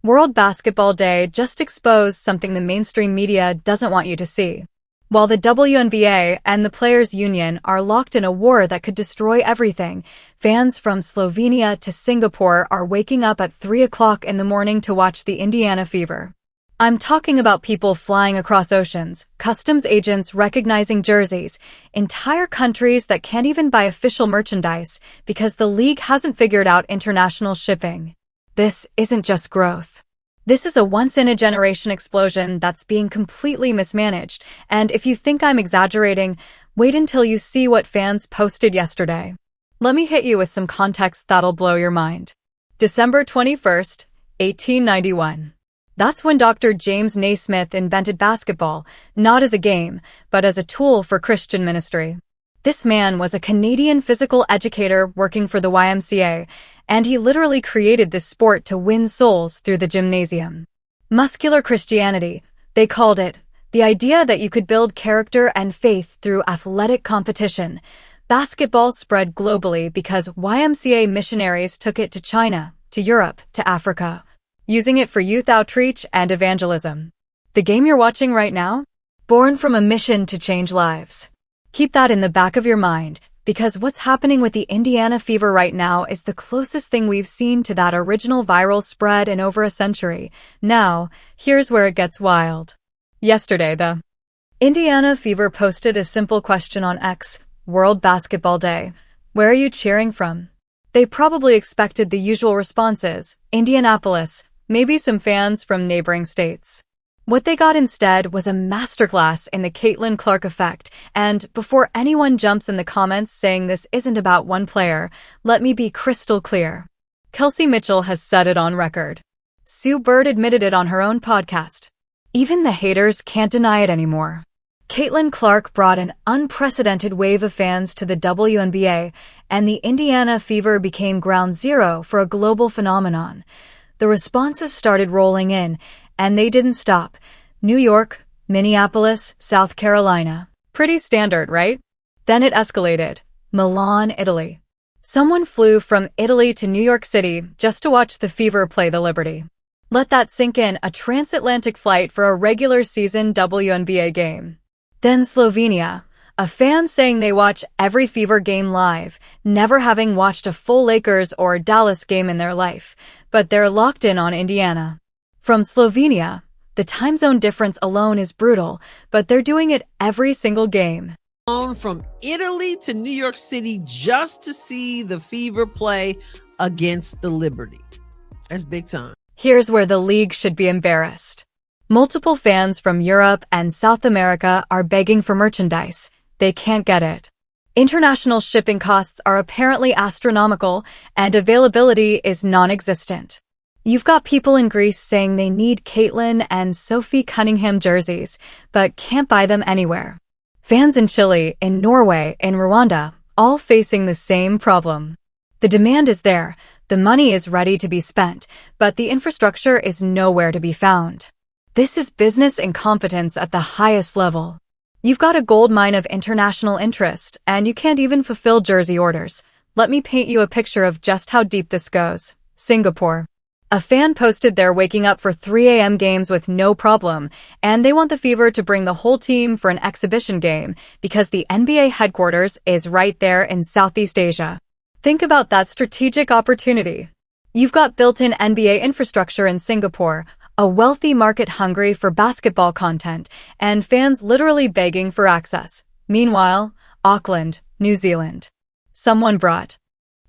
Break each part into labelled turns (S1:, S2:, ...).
S1: World Basketball Day just exposed something the mainstream media doesn't want you to see. While the WNBA and the Players' Union are locked in a war that could destroy everything, fans from Slovenia to Singapore are waking up at 3 o'clock in the morning to watch the Indiana Fever. I'm talking about people flying across oceans, customs agents recognizing jerseys, entire countries that can't even buy official merchandise because the league hasn't figured out international shipping. This isn't just growth. This is a once-in-a-generation explosion that's being completely mismanaged, and if you think I'm exaggerating, wait until you see what fans posted yesterday. Let me hit you with some context that'll blow your mind. December 21st, 1891. That's when Dr. James Naismith invented basketball, not as a game, but as a tool for Christian ministry. This man was a Canadian physical educator working for the YMCA, and he literally created this sport to win souls through the gymnasium. Muscular Christianity, they called it, the idea that you could build character and faith through athletic competition. Basketball spread globally because YMCA missionaries took it to China, to Europe, to Africa, using it for youth outreach and evangelism. The game you're watching right now? Born from a mission to change lives. Keep that in the back of your mind, because what's happening with the Indiana Fever right now is the closest thing we've seen to that original viral spread in over a century. Now, here's where it gets wild. Yesterday, the Indiana Fever posted a simple question on X, World Basketball Day. Where are you cheering from? They probably expected the usual responses, Indianapolis, maybe some fans from neighboring states. What they got instead was a masterclass in the Caitlin Clark effect, and before anyone jumps in the comments saying this isn't about one player, let me be crystal clear. Kelsey Mitchell has said it on record. Sue Bird admitted it on her own podcast. Even the haters can't deny it anymore. Caitlin Clark brought an unprecedented wave of fans to the WNBA, and the Indiana Fever became ground zero for a global phenomenon. The responses started rolling in, and they didn't stop. New York, Minneapolis, South Carolina. Pretty standard, right? Then it escalated. Milan, Italy. Someone flew from Italy to New York City just to watch the Fever play the Liberty. Let that sink in, a transatlantic flight for a regular season WNBA game. Then Slovenia. A fan saying they watch every Fever game live, never having watched a full Lakers or Dallas game in their life, but they're locked in on Indiana. From Slovenia, the time zone difference alone is brutal, but they're doing it every single game.
S2: From Italy to New York City just to see the Fever play against the Liberty. That's big time.
S1: Here's where the league should be embarrassed. Multiple fans from Europe and South America are begging for merchandise. They can't get it. International shipping costs are apparently astronomical, and availability is non-existent. You've got people in Greece saying they need Caitlin and Sophie Cunningham jerseys, but can't buy them anywhere. Fans in Chile, in Norway, in Rwanda, all facing the same problem. The demand is there, the money is ready to be spent, but the infrastructure is nowhere to be found. This is business incompetence at the highest level. You've got a gold mine of international interest, and you can't even fulfill jersey orders. Let me paint you a picture of just how deep this goes. Singapore. A fan posted they're waking up for 3 a.m. games with no problem, and they want the Fever to bring the whole team for an exhibition game because the NBA headquarters is right there in Southeast Asia. Think about that strategic opportunity. You've got built-in NBA infrastructure in Singapore, a wealthy market hungry for basketball content, and fans literally begging for access. Meanwhile, Auckland, New Zealand. Someone brought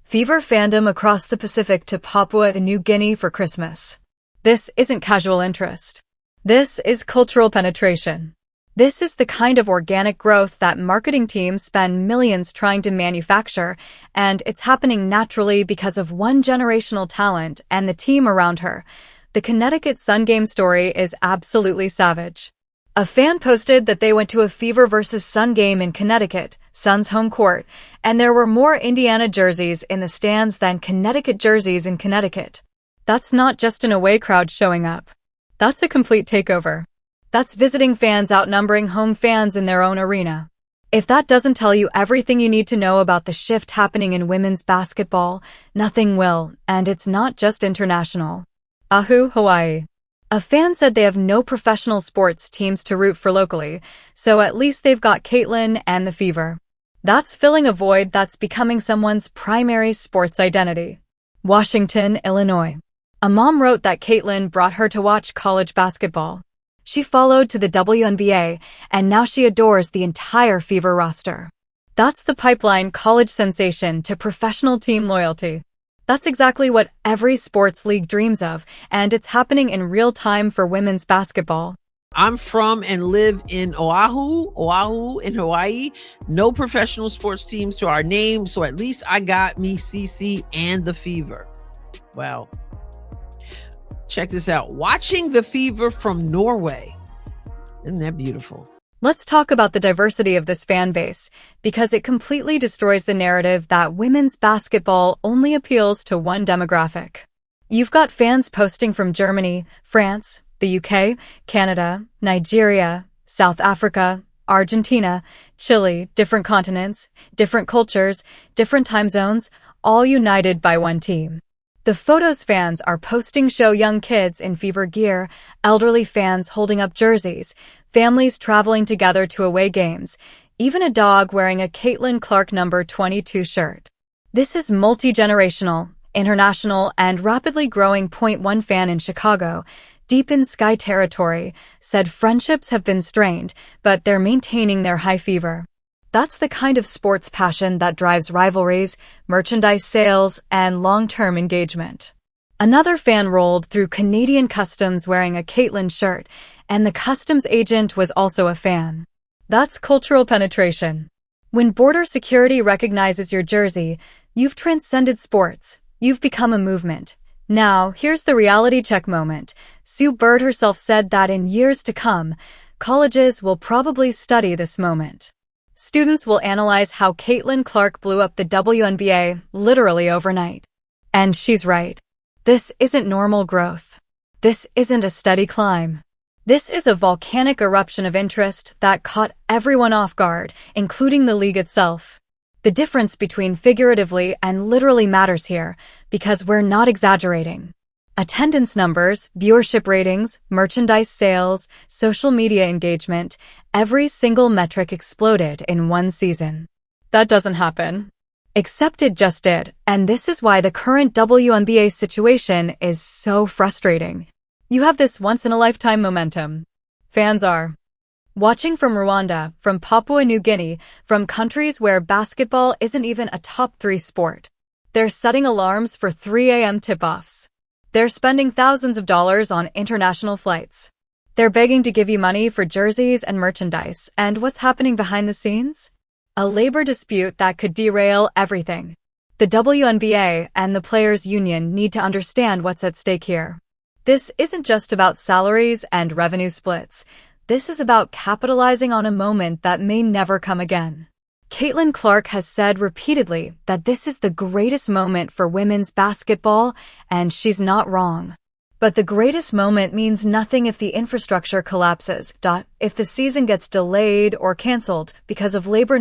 S1: Fever fandom across the Pacific to Papua New Guinea for Christmas. This isn't casual interest. This is cultural penetration. This is the kind of organic growth that marketing teams spend millions trying to manufacture, and it's happening naturally because of one generational talent and the team around her. The Connecticut Sun game story is absolutely savage. A fan posted that they went to a Fever versus Sun game in Connecticut, Sun's home court, and there were more Indiana jerseys in the stands than Connecticut jerseys in Connecticut. That's not just an away crowd showing up. That's a complete takeover. That's visiting fans outnumbering home fans in their own arena. If that doesn't tell you everything you need to know about the shift happening in women's basketball, nothing will, and it's not just international. Oahu, Hawaii. A fan said they have no professional sports teams to root for locally, so at least they've got Caitlin and the Fever. That's filling a void that's becoming someone's primary sports identity. Washington, Illinois. A mom wrote that Caitlin brought her to watch college basketball. She followed to the WNBA, and now she adores the entire Fever roster. That's the pipeline college sensation to professional team loyalty. That's exactly what every sports league dreams of, and it's happening in real time for women's basketball.
S2: I'm from and live in Oahu in Hawaii. No professional sports teams to our name, so at least I got me CC and the Fever. Wow. Check this out. Watching the Fever from Norway. Isn't that beautiful?
S1: Let's talk about the diversity of this fan base, because it completely destroys the narrative that women's basketball only appeals to one demographic. You've got fans posting from Germany, France, the UK, Canada, Nigeria, South Africa, Argentina, Chile, different continents, different cultures, different time zones, all united by one team. The photos fans are posting show young kids in Fever gear, elderly fans holding up jerseys, families traveling together to away games, even a dog wearing a Caitlin Clark number 22 shirt. This is multi-generational, international, and rapidly growing. One fan in Chicago, deep in Sky territory, said friendships have been strained, but they're maintaining their high fever. That's the kind of sports passion that drives rivalries, merchandise sales, and long-term engagement. Another fan rolled through Canadian customs wearing a Caitlin shirt, and the customs agent was also a fan. That's cultural penetration. When border security recognizes your jersey, you've transcended sports. You've become a movement. Now, here's the reality check moment. Sue Bird herself said that in years to come, colleges will probably study this moment. Students will analyze how Caitlin Clark blew up the WNBA literally overnight. And she's right. This isn't normal growth. This isn't a steady climb. This is a volcanic eruption of interest that caught everyone off guard, including the league itself. The difference between figuratively and literally matters here, because we're not exaggerating. Attendance numbers, viewership ratings, merchandise sales, social media engagement, every single metric exploded in one season. That doesn't happen. Except it just did, and this is why the current WNBA situation is so frustrating. You have this once-in-a-lifetime momentum. Fans are watching from Rwanda, from Papua New Guinea, from countries where basketball isn't even a top 3 sport. They're setting alarms for 3 a.m. tip-offs. They're spending thousands of dollars on international flights. They're begging to give you money for jerseys and merchandise, and what's happening behind the scenes? A labor dispute that could derail everything. The WNBA and the Players' Union need to understand what's at stake here. This isn't just about salaries and revenue splits. This is about capitalizing on a moment that may never come again. Caitlin Clark has said repeatedly that this is the greatest moment for women's basketball, and she's not wrong. But the greatest moment means nothing if the infrastructure collapses. If the season gets delayed or canceled because of labor